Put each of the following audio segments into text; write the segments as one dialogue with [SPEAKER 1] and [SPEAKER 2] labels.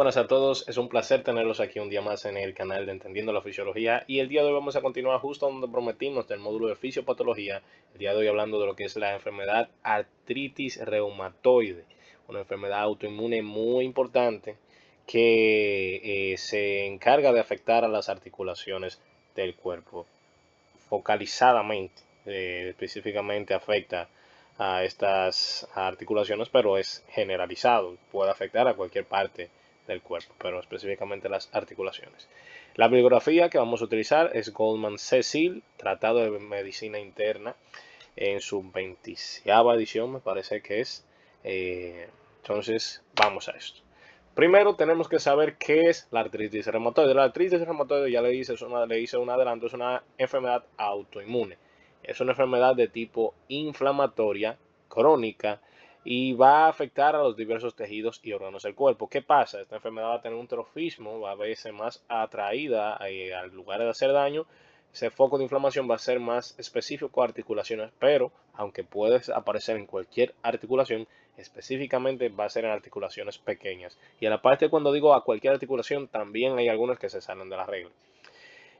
[SPEAKER 1] buenas a todos, es un placer tenerlos aquí un día más en el canal de Entendiendo la Fisiología y el día de hoy vamos a continuar justo donde prometimos del módulo de fisiopatología, el día de hoy hablando de lo que es la enfermedad artritis reumatoide, una enfermedad autoinmune muy importante que se encarga de afectar a las articulaciones del cuerpo focalizadamente, específicamente afecta a estas articulaciones, pero es generalizado, puede afectar a cualquier parte del cuerpo, pero específicamente las articulaciones. La bibliografía que vamos a utilizar es Goldman Cecil, Tratado de Medicina Interna, en su 20ª edición, me parece que es. Entonces, vamos a esto. Primero tenemos que saber qué es la artritis reumatoide. La artritis reumatoide, ya le hice un adelanto, es una enfermedad autoinmune. Es una enfermedad de tipo inflamatoria, crónica, y va a afectar a los diversos tejidos y órganos del cuerpo. ¿Qué pasa? Esta enfermedad va a tener un trofismo, va a verse más atraída al lugar de hacer daño. Ese foco de inflamación va a ser más específico a articulaciones, pero aunque puede aparecer en cualquier articulación, específicamente va a ser en articulaciones pequeñas. Y a la parte cuando digo a cualquier articulación, también hay algunas que se salen de la regla.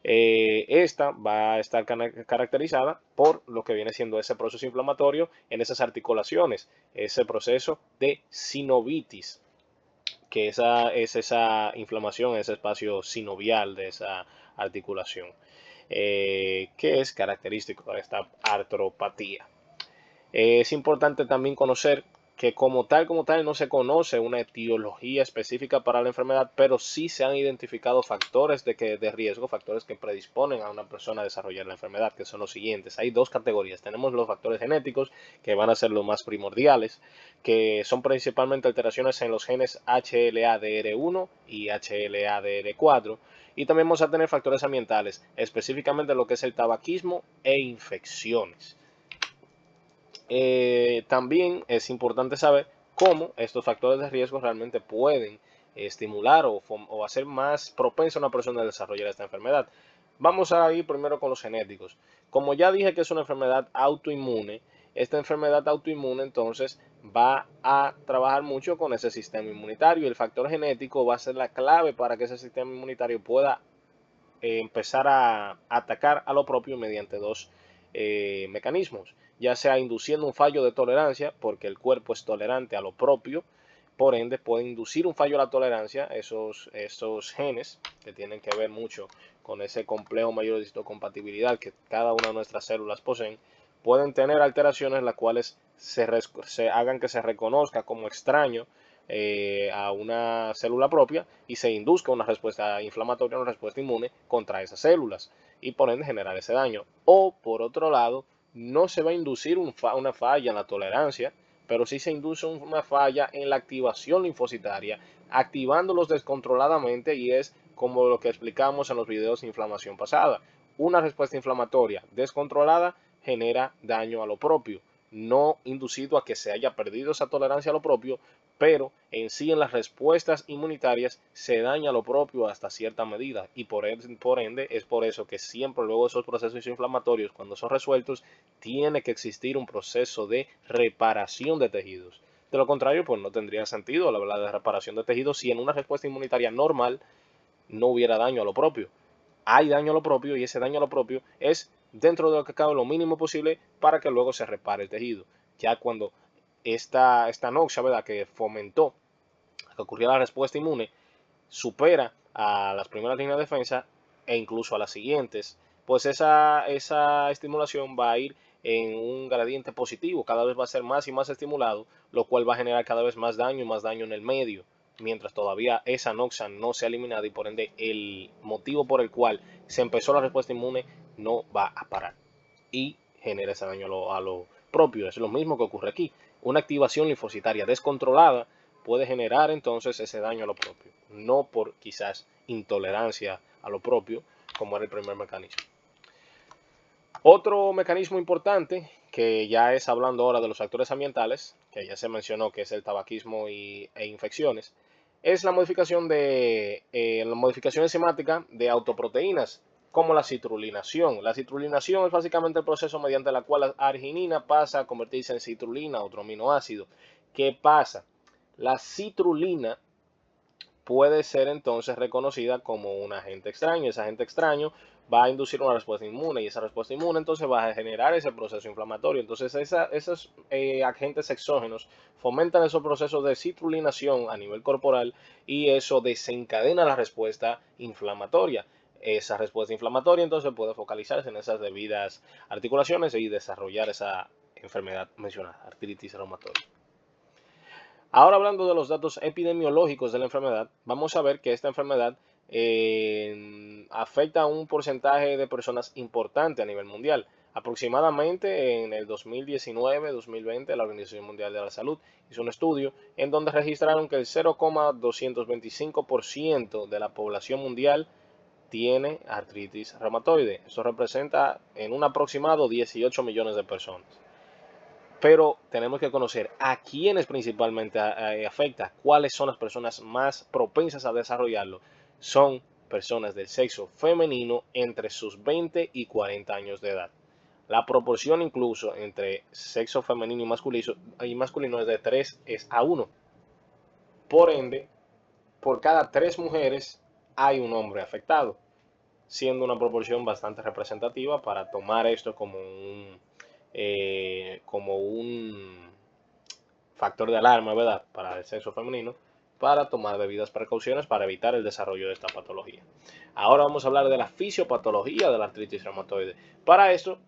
[SPEAKER 1] Esta va a estar caracterizada por lo que viene siendo ese proceso inflamatorio en esas articulaciones, ese proceso de sinovitis, que esa es esa inflamación en ese espacio sinovial de esa articulación, que es característico de esta artropatía. Es importante también conocer que como tal no se conoce una etiología específica para la enfermedad, pero sí se han identificado factores de riesgo, factores que predisponen a una persona a desarrollar la enfermedad, que son los siguientes. Hay dos categorías. Tenemos los factores genéticos, que van a ser los más primordiales, que son principalmente alteraciones en los genes HLA-DR1 y HLA-DR4. Y también vamos a tener factores ambientales, específicamente lo que es el tabaquismo e infecciones. También es importante saber cómo estos factores de riesgo realmente pueden estimular o hacer más propensa a una persona a desarrollar esta enfermedad. Vamos a ir primero con los genéticos. Como ya dije que es una enfermedad autoinmune, esta enfermedad autoinmune entonces va a trabajar mucho con ese sistema inmunitario y el factor genético va a ser la clave para que ese sistema inmunitario pueda empezar a atacar a lo propio mediante dos mecanismos, ya sea induciendo un fallo de tolerancia, porque el cuerpo es tolerante a lo propio, por ende puede inducir un fallo a la tolerancia, esos genes que tienen que ver mucho con ese complejo mayor de histocompatibilidad que cada una de nuestras células poseen, pueden tener alteraciones las cuales se hagan que se reconozca como extraño a una célula propia y se induzca una respuesta inflamatoria, una respuesta inmune contra esas células y por ende generar ese daño. O por otro lado, no se va a inducir una falla en la tolerancia, pero sí se induce una falla en la activación linfocitaria, activándolos descontroladamente, y es como lo que explicamos en los videos de inflamación pasada. Una respuesta inflamatoria descontrolada genera daño a lo propio, no inducido a que se haya perdido esa tolerancia a lo propio, pero en sí en las respuestas inmunitarias se daña lo propio hasta cierta medida y por ende es por eso que siempre luego de esos procesos inflamatorios, cuando son resueltos, tiene que existir un proceso de reparación de tejidos. De lo contrario, pues no tendría sentido la de reparación de tejidos si en una respuesta inmunitaria normal no hubiera daño a lo propio. Hay daño a lo propio y ese daño a lo propio es dentro de lo que cabe lo mínimo posible para que luego se repare el tejido. Ya cuando esta noxia, ¿verdad?, que fomentó que ocurriera la respuesta inmune, supera a las primeras líneas de defensa e incluso a las siguientes, pues esa estimulación va a ir en un gradiente positivo, cada vez va a ser más y más estimulado, lo cual va a generar cada vez más daño y más daño en el medio, mientras todavía esa noxa no se ha eliminado y por ende el motivo por el cual se empezó la respuesta inmune no va a parar y genera ese daño a lo propio. Es lo mismo que ocurre aquí. Una activación linfocitaria descontrolada puede generar entonces ese daño a lo propio, no por quizás intolerancia a lo propio, como era el primer mecanismo. Otro mecanismo importante, que ya es hablando ahora de los factores ambientales, que ya se mencionó que es el tabaquismo e infecciones, es la modificación enzimática de autoproteínas, como la citrulinación. La citrulinación es básicamente el proceso mediante el cual la arginina pasa a convertirse en citrulina, otro aminoácido. ¿Qué pasa? La citrulina puede ser entonces reconocida como un agente extraño. Ese agente extraño va a inducir una respuesta inmune y esa respuesta inmune entonces va a generar ese proceso inflamatorio. Entonces esos agentes exógenos fomentan esos procesos de citrulinación a nivel corporal y eso desencadena la respuesta inflamatoria. Esa respuesta inflamatoria entonces puede focalizarse en esas debidas articulaciones y desarrollar esa enfermedad mencionada, artritis reumatoide. Ahora hablando de los datos epidemiológicos de la enfermedad, vamos a ver que esta enfermedad afecta a un porcentaje de personas importante a nivel mundial. Aproximadamente en el 2019-2020 la Organización Mundial de la Salud hizo un estudio en donde registraron que el 0,225% de la población mundial tiene artritis reumatoide. Eso representa en un aproximado 18 millones de personas. Pero tenemos que conocer a quiénes principalmente afecta, cuáles son las personas más propensas a desarrollarlo. Son personas del sexo femenino entre sus 20 y 40 años de edad. La proporción incluso entre sexo femenino y masculino es de 3 a 1. Por ende, por cada 3 mujeres hay un hombre afectado, siendo una proporción bastante representativa para tomar esto como un factor de alarma, ¿verdad?, para el sexo femenino, para tomar debidas precauciones para evitar el desarrollo de esta patología. Ahora vamos a hablar de la fisiopatología de la artritis reumatoide. Para esto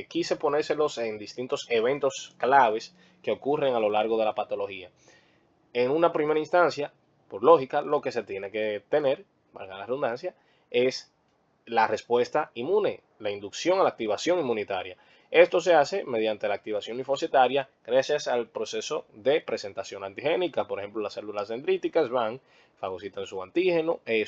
[SPEAKER 1] quise ponérselos en distintos eventos claves que ocurren a lo largo de la patología. En una primera instancia, por lógica, lo que se tiene que tener, valga la redundancia, es la respuesta inmune, la inducción a la activación inmunitaria. Esto se hace mediante la activación linfocitaria gracias al proceso de presentación antigénica. Por ejemplo, las células dendríticas fagocitan su antígeno, el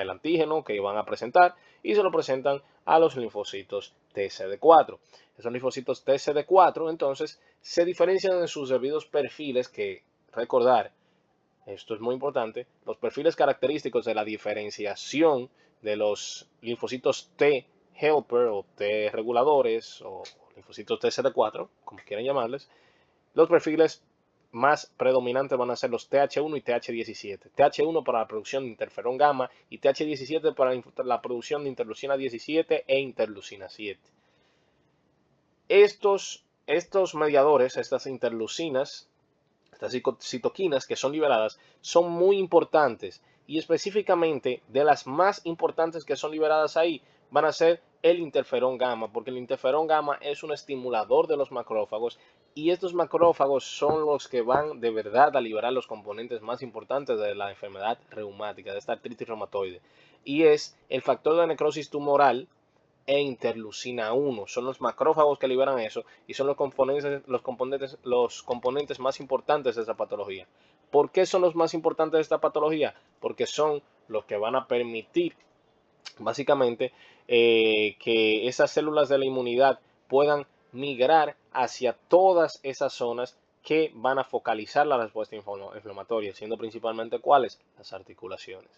[SPEAKER 1] antígeno que van a presentar y se lo presentan a los linfocitos TCD4. Esos linfocitos TCD4 entonces se diferencian en sus debidos perfiles que, recordar, esto es muy importante, los perfiles característicos de la diferenciación de los linfocitos T helper o T reguladores o linfocitos TCD4, como quieran llamarles, los perfiles más predominantes van a ser los TH1 y TH17. TH1 para la producción de interferón gamma y TH17 para la producción de interleucina 17 e interleucina 7. Estos mediadores, estas interleucinas, estas citoquinas que son liberadas, son muy importantes y específicamente de las más importantes que son liberadas ahí van a ser el interferón gamma, porque el interferón gamma es un estimulador de los macrófagos y estos macrófagos son los que van de verdad a liberar los componentes más importantes de la enfermedad reumática, de esta artritis reumatoide, y es el factor de necrosis tumoral e interleucina 1. Son los macrófagos que liberan eso y son los componentes más importantes de esta patología. ¿Por qué son los más importantes de esta patología? Porque son los que van a permitir básicamente que esas células de la inmunidad puedan migrar hacia todas esas zonas que van a focalizar la respuesta inflamatoria, siendo principalmente ¿cuáles? Las articulaciones.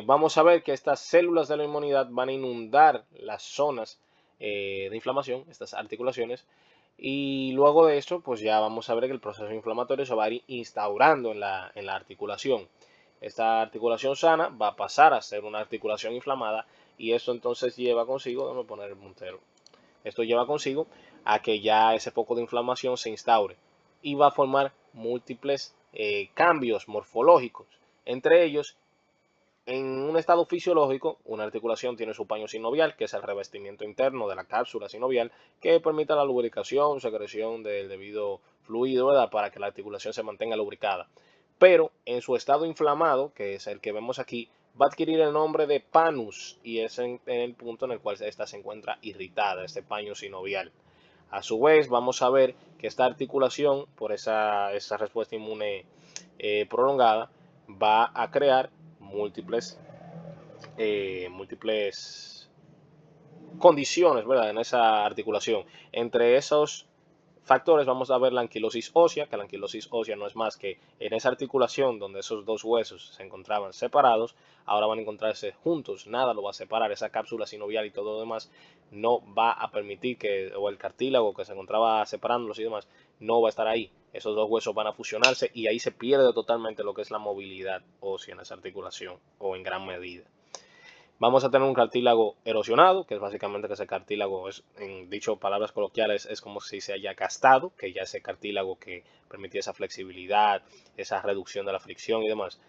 [SPEAKER 1] Vamos a ver que estas células de la inmunidad van a inundar las zonas de inflamación, estas articulaciones, y luego de esto, pues ya vamos a ver que el proceso inflamatorio se va a ir instaurando en la articulación. Esta articulación sana va a pasar a ser una articulación inflamada y esto entonces lleva consigo, déjame poner el puntero, esto lleva consigo a que ya ese foco de inflamación se instaure y va a formar múltiples cambios morfológicos, entre ellos. En un estado fisiológico, una articulación tiene su paño sinovial, que es el revestimiento interno de la cápsula sinovial, que permite la lubricación, secreción del debido fluido, ¿verdad?, para que la articulación se mantenga lubricada. Pero en su estado inflamado, que es el que vemos aquí, va a adquirir el nombre de panus y es en el punto en el cual esta se encuentra irritada, este paño sinovial. A su vez, vamos a ver que esta articulación, por esa respuesta inmune prolongada, va a crear múltiples condiciones, ¿verdad?, en esa articulación. Entre esos factores vamos a ver la anquilosis ósea, que la anquilosis ósea no es más que en esa articulación donde esos dos huesos se encontraban separados, ahora van a encontrarse juntos, nada lo va a separar, esa cápsula sinovial y todo lo demás no va a permitir que, o el cartílago que se encontraba separándolos y demás, no va a estar ahí. esos dos huesos van a fusionarse y ahí se pierde totalmente lo que es la movilidad ósea en esa articulación o en gran medida. Vamos a tener un cartílago erosionado, que es básicamente que ese cartílago, es, en dicho palabras coloquiales, es como si se haya gastado, que ya ese cartílago que permitía esa flexibilidad, esa reducción de la fricción y demás,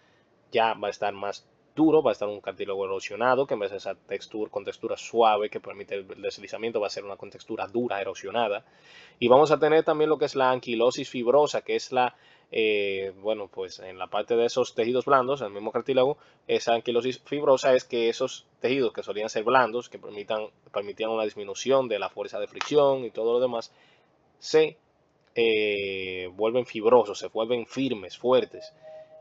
[SPEAKER 1] ya va a estar más duro, va a estar un cartílago erosionado, que en vez de esa textura con textura suave que permite el deslizamiento, va a ser una con textura dura, erosionada. Y vamos a tener también lo que es la anquilosis fibrosa, que es la, bueno, pues en la parte de esos tejidos blandos, el mismo cartílago, esa anquilosis fibrosa es que esos tejidos que solían ser blandos, que permitían una disminución de la fuerza de fricción y todo lo demás, se vuelven fibrosos, se vuelven firmes, fuertes.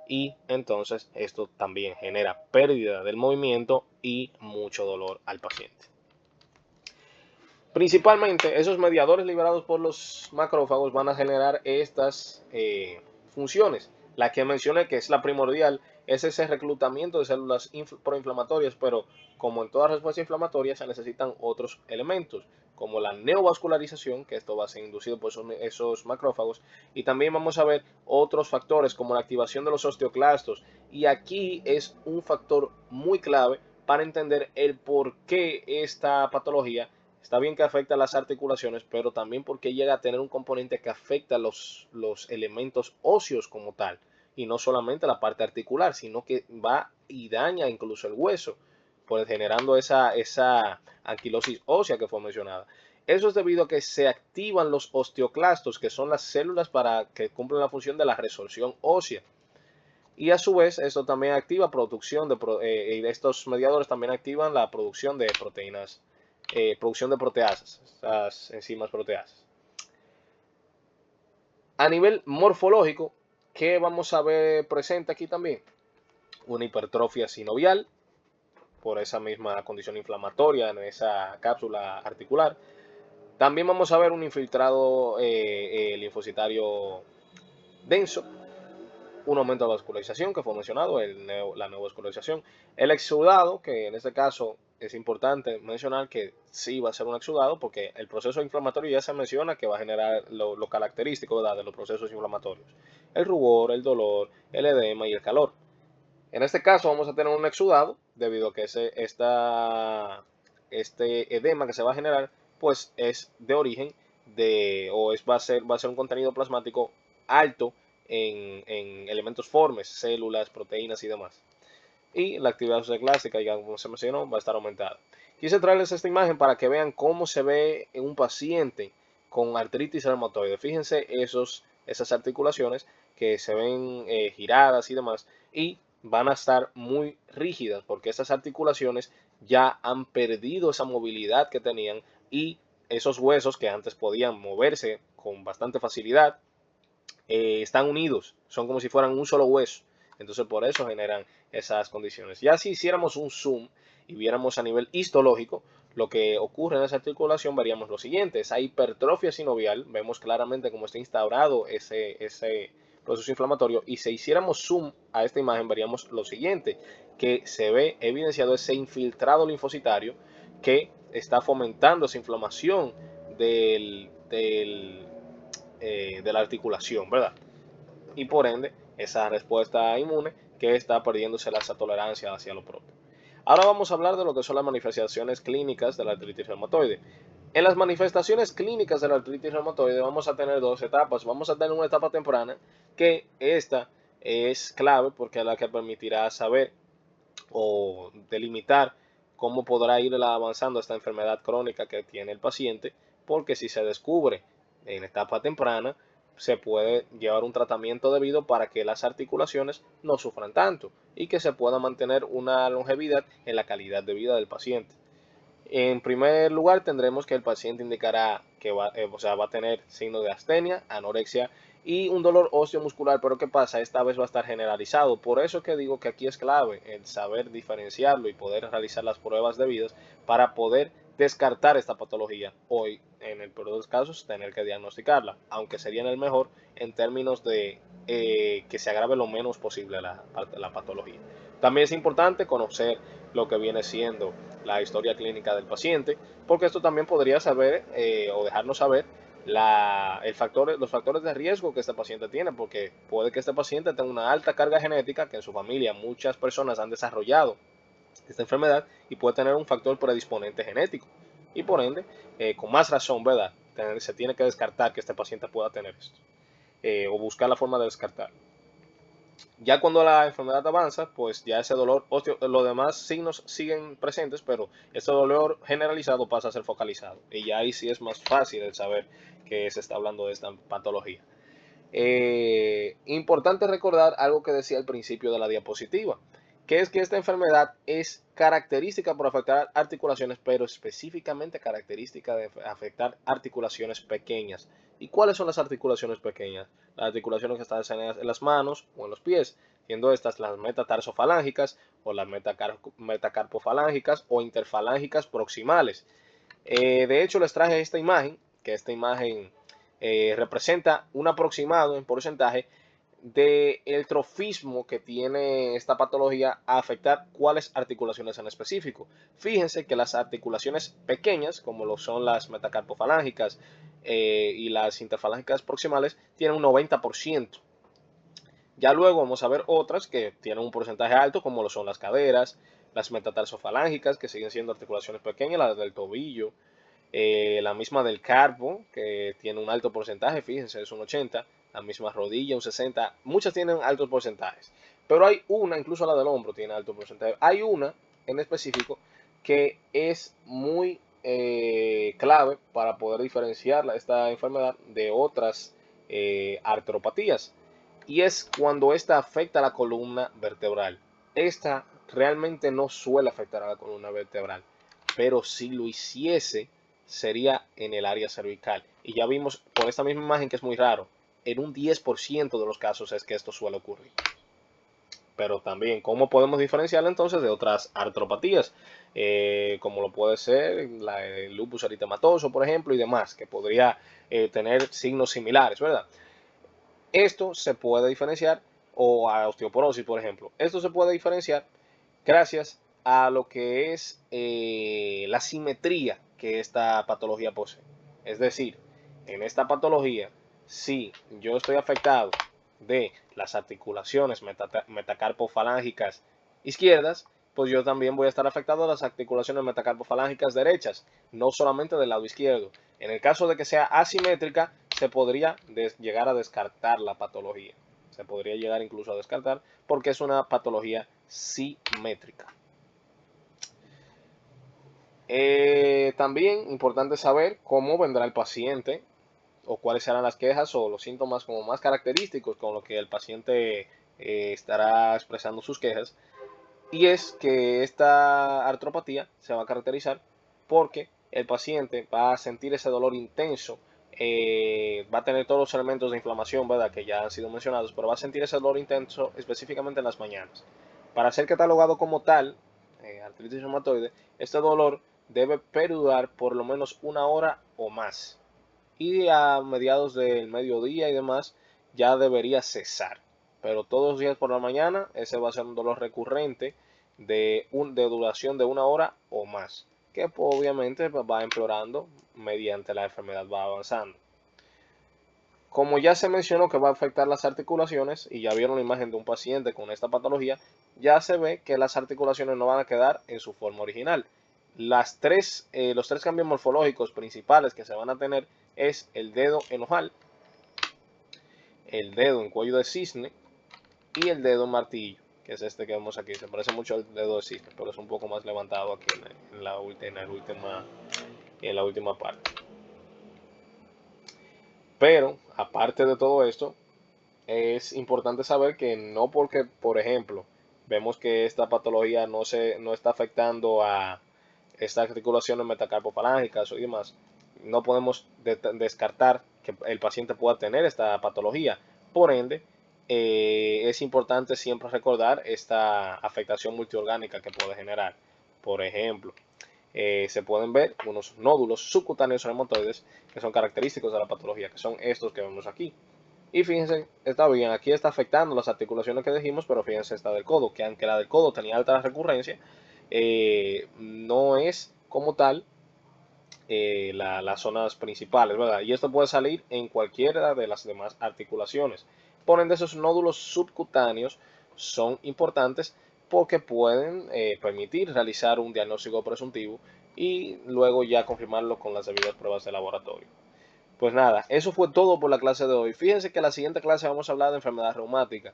[SPEAKER 1] Y entonces esto también genera pérdida del movimiento y mucho dolor al paciente. Principalmente, esos mediadores liberados por los macrófagos van a generar estas funciones. La que mencioné, que es la primordial, es ese reclutamiento de células proinflamatorias, pero como en toda respuesta inflamatoria se necesitan otros elementos, como la neovascularización, que esto va a ser inducido por esos macrófagos, y también vamos a ver otros factores como la activación de los osteoclastos, y aquí es un factor muy clave para entender el por qué esta patología. Está bien que afecta a las articulaciones, pero también porque llega a tener un componente que afecta a los elementos óseos como tal. Y no solamente la parte articular, sino que va y daña incluso el hueso, pues generando esa anquilosis ósea que fue mencionada. Eso es debido a que se activan los osteoclastos, que son las células que cumplen la función de la resorción ósea. Y a su vez, esto también activa producción estos mediadores también activan la producción de proteínas, producción de proteasas, estas enzimas proteasas. A nivel morfológico, ¿qué vamos a ver presente aquí también? Una hipertrofia sinovial, por esa misma condición inflamatoria en esa cápsula articular. También vamos a ver un infiltrado linfocitario denso, un aumento de vascularización que fue mencionado, la neovascularización, el exudado, que en este caso es importante mencionar que sí va a ser un exudado porque el proceso inflamatorio ya se menciona que va a generar lo característico, ¿verdad?, de los procesos inflamatorios, el rubor, el dolor, el edema y el calor. En este caso vamos a tener un exudado debido a que este edema que se va a generar pues es de origen va a ser un contenido plasmático alto en elementos formes, células, proteínas y demás. Y la actividad osteoclástica, ya como se mencionó, va a estar aumentada. Quise traerles esta imagen para que vean cómo se ve en un paciente con artritis reumatoide. Fíjense esas articulaciones que se ven giradas y demás, y van a estar muy rígidas porque esas articulaciones ya han perdido esa movilidad que tenían, y esos huesos que antes podían moverse con bastante facilidad están unidos, son como si fueran un solo hueso. Entonces por eso generan esas condiciones. Ya si hiciéramos un zoom y viéramos a nivel histológico lo que ocurre en esa articulación, veríamos lo siguiente: esa hipertrofia sinovial, vemos claramente cómo está instaurado ese proceso inflamatorio, y si hiciéramos zoom a esta imagen veríamos lo siguiente, que se ve evidenciado ese infiltrado linfocitario que está fomentando esa inflamación de la articulación, ¿verdad? Y por ende, esa respuesta inmune que está perdiéndose esa tolerancia hacia lo propio. Ahora vamos a hablar de lo que son las manifestaciones clínicas de la artritis reumatoide. En las manifestaciones clínicas de la artritis reumatoide vamos a tener dos etapas. Vamos a tener una etapa temprana, que esta es clave porque es la que permitirá saber o delimitar cómo podrá ir avanzando esta enfermedad crónica que tiene el paciente, porque si se descubre en etapa temprana, se puede llevar un tratamiento debido para que las articulaciones no sufran tanto y que se pueda mantener una longevidad en la calidad de vida del paciente. En primer lugar, tendremos que el paciente indicará que va a tener signos de astenia, anorexia y un dolor osteomuscular, pero ¿qué pasa? Esta vez va a estar generalizado. Por eso que digo que aquí es clave el saber diferenciarlo y poder realizar las pruebas debidas para poder descartar esta patología. Hoy, en el peor de los casos, tener que diagnosticarla, aunque sería en el mejor en términos de que se agrave lo menos posible la patología. También es importante conocer lo que viene siendo la historia clínica del paciente, porque esto también podría saber o dejarnos saber los factores de riesgo que este paciente tiene, porque puede que este paciente tenga una alta carga genética, que en su familia muchas personas han desarrollado esta enfermedad y puede tener un factor predisponente genético. Y por ende, con más razón, ¿verdad? Se tiene que descartar que este paciente pueda tener esto, o buscar la forma de descartarlo. Ya cuando la enfermedad avanza, pues ya ese dolor, los demás signos siguen presentes, pero este dolor generalizado pasa a ser focalizado. Y ya ahí sí es más fácil el saber que se está hablando de esta patología. Importante recordar algo que decía al principio de la diapositiva, que es que esta enfermedad es característica por afectar articulaciones, pero específicamente característica de afectar articulaciones pequeñas. ¿Y cuáles son las articulaciones pequeñas? Las articulaciones que están en las manos o en los pies, siendo estas las metatarsofalancas o las metacarpofalángicas o interfalángicas proximales. De hecho, les traje esta imagen, que esta imagen representa un aproximado en porcentaje del trofismo que tiene esta patología a afectar cuáles articulaciones en específico. Fíjense que las articulaciones pequeñas, como lo son las metacarpofalángicas y las interfalángicas proximales, tienen un 90%. Ya luego vamos a ver otras que tienen un porcentaje alto, como lo son las caderas, las metatarsofalancas, que siguen siendo articulaciones pequeñas, las del tobillo, la misma del carpo, que tiene un alto porcentaje, fíjense, es un 80, la misma rodilla, un 60, muchas tienen altos porcentajes, pero hay una, incluso la del hombro tiene alto porcentaje, hay una en específico que es muy clave para poder diferenciar esta enfermedad de otras artropatías, y es cuando esta afecta a la columna vertebral. Esta realmente no suele afectar a la columna vertebral, pero si lo hiciese, sería en el área cervical. Y ya vimos con esta misma imagen que es muy raro. En un 10% de los casos es que esto suele ocurrir. Pero también, ¿cómo podemos diferenciarla entonces de otras artropatías? Como lo puede ser el lupus eritematoso, por ejemplo, y demás, que podría tener signos similares, ¿verdad? Esto se puede diferenciar, o a osteoporosis, por ejemplo. Esto se puede diferenciar gracias a lo que es la simetría que esta patología posee. Es decir, en esta patología, si yo estoy afectado de las articulaciones metacarpofalángicas izquierdas, pues yo también voy a estar afectado de las articulaciones metacarpofalángicas derechas, no solamente del lado izquierdo. En el caso de que sea asimétrica, se podría llegar a descartar la patología. Se podría llegar incluso a descartar porque es una patología simétrica. También importante saber cómo vendrá el paciente o cuáles serán las quejas o los síntomas como más característicos con los que el paciente estará expresando sus quejas. Y es que esta artropatía se va a caracterizar porque el paciente va a sentir ese dolor intenso, va a tener todos los elementos de inflamación, ¿verdad? Que ya han sido mencionados, pero va a sentir ese dolor intenso específicamente en las mañanas. Para ser catalogado como tal, artritis reumatoide, este dolor debe perdurar por lo menos una hora o más. Y a mediados del mediodía y demás ya debería cesar. Pero todos los días por la mañana ese va a ser un dolor recurrente de duración de una hora o más, que pues, obviamente va empeorando mediante la enfermedad va avanzando. Como ya se mencionó que va a afectar las articulaciones y ya vieron la imagen de un paciente con esta patología, ya se ve que las articulaciones no van a quedar en su forma original. Los tres cambios morfológicos principales que se van a tener es el dedo en ojal, el dedo en cuello de cisne y el dedo en martillo, que es este que vemos aquí. Se parece mucho al dedo de cisne, pero es un poco más levantado aquí en la última parte. Pero, aparte de todo esto, es importante saber que no porque, por ejemplo, vemos que esta patología no está afectando a estas articulaciones metacarpofalángicas y demás, no podemos descartar que el paciente pueda tener esta patología. Por ende, es importante siempre recordar esta afectación multiorgánica que puede generar. Por ejemplo, se pueden ver unos nódulos subcutáneos reumatoides que son característicos de la patología, que son estos que vemos aquí. Y fíjense, está bien, aquí está afectando las articulaciones que dijimos, pero fíjense esta del codo, que aunque la del codo tenía alta recurrencia, no es como tal las zonas principales, ¿verdad? Y esto puede salir en cualquiera de las demás articulaciones. Por ende, esos nódulos subcutáneos son importantes porque pueden permitir realizar un diagnóstico presuntivo y luego ya confirmarlo con las debidas pruebas de laboratorio. Pues nada, eso fue todo por la clase de hoy. Fíjense que en la siguiente clase vamos a hablar de enfermedad reumática.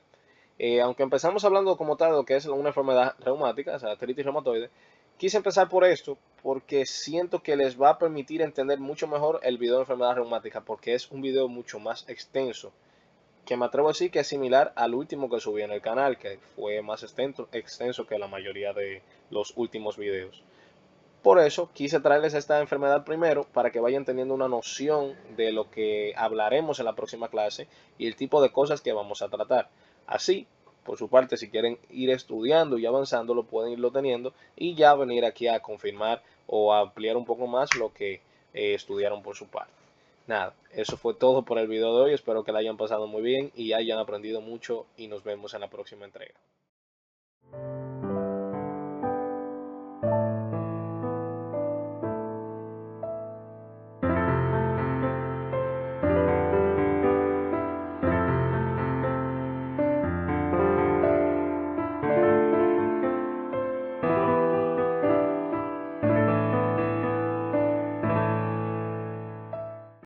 [SPEAKER 1] Aunque empezamos hablando como tal de lo que es una enfermedad reumática, o sea, artritis reumatoide, quise empezar por esto porque siento que les va a permitir entender mucho mejor el video de enfermedad reumática, porque es un video mucho más extenso, que me atrevo a decir que es similar al último que subí en el canal, que fue más extenso que la mayoría de los últimos videos. Por eso quise traerles esta enfermedad primero para que vayan teniendo una noción de lo que hablaremos en la próxima clase y el tipo de cosas que vamos a tratar. Así, por su parte, si quieren ir estudiando y avanzando, lo pueden irlo teniendo y ya venir aquí a confirmar o a ampliar un poco más lo que estudiaron por su parte. Nada, eso fue todo por el video de hoy. Espero que la hayan pasado muy bien y hayan aprendido mucho y nos vemos en la próxima entrega.